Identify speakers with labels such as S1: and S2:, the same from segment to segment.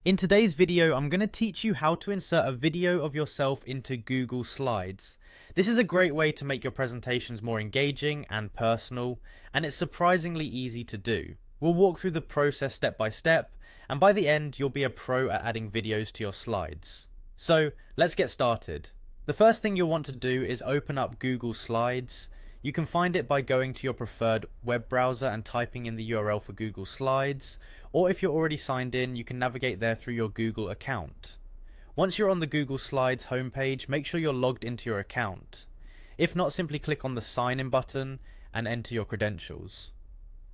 S1: In today's video, I'm going to teach you how to insert a video of yourself into Google Slides. This is a great way to make your presentations more engaging and personal, and it's surprisingly easy to do. We'll walk through the process step by step, and by the end, you'll be a pro at adding videos to your slides. So, let's get started. The first thing you'll want to do is open up Google Slides. You can find it by going to your preferred web browser and typing in the URL for Google Slides, or if you're already signed in, you can navigate there through your Google account. Once you're on the Google Slides homepage, make sure you're logged into your account. If not, simply click on the sign in button and enter your credentials.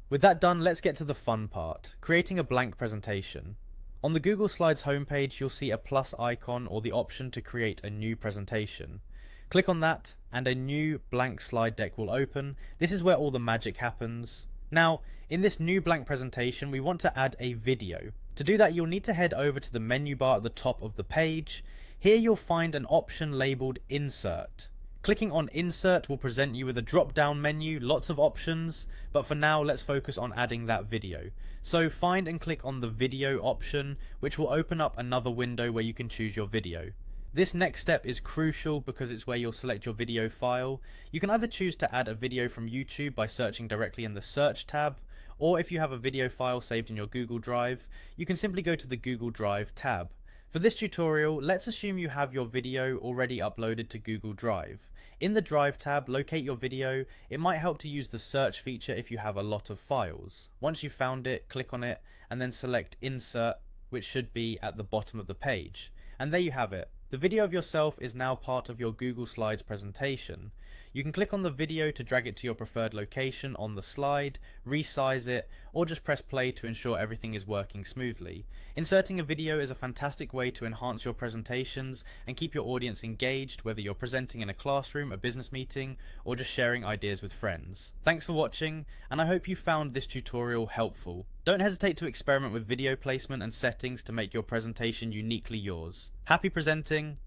S1: With that done, let's get to the fun part, creating a blank presentation. On the Google Slides homepage, you'll see a plus icon or the option to create a new presentation. Click on that and a new blank slide deck will open. This is where all the magic happens. Now, in this new blank presentation, we want to add a video. To do that, you'll need to head over to the menu bar at the top of the page. Here you'll find an option labeled Insert. Clicking on Insert will present you with a drop-down menu, lots of options, but for now let's focus on adding that video. So find and click on the video option, which will open up another window where you can choose your video. This next step is crucial because it's where you'll select your video file. You can either choose to add a video from YouTube by searching directly in the search tab, or if you have a video file saved in your Google Drive, you can simply go to the Google Drive tab. For this tutorial, let's assume you have your video already uploaded to Google Drive. In the Drive tab, locate your video. It might help to use the search feature if you have a lot of files. Once you've found it, click on it and then select Insert, which should be at the bottom of the page. And there you have it. The video of yourself is now part of your Google Slides presentation. You can click on the video to drag it to your preferred location on the slide, resize it, or just press play to ensure everything is working smoothly. Inserting a video is a fantastic way to enhance your presentations and keep your audience engaged, whether you're presenting in a classroom, a business meeting, or just sharing ideas with friends. Thanks for watching, and I hope you found this tutorial helpful. Don't hesitate to experiment with video placement and settings to make your presentation uniquely yours. Happy presenting,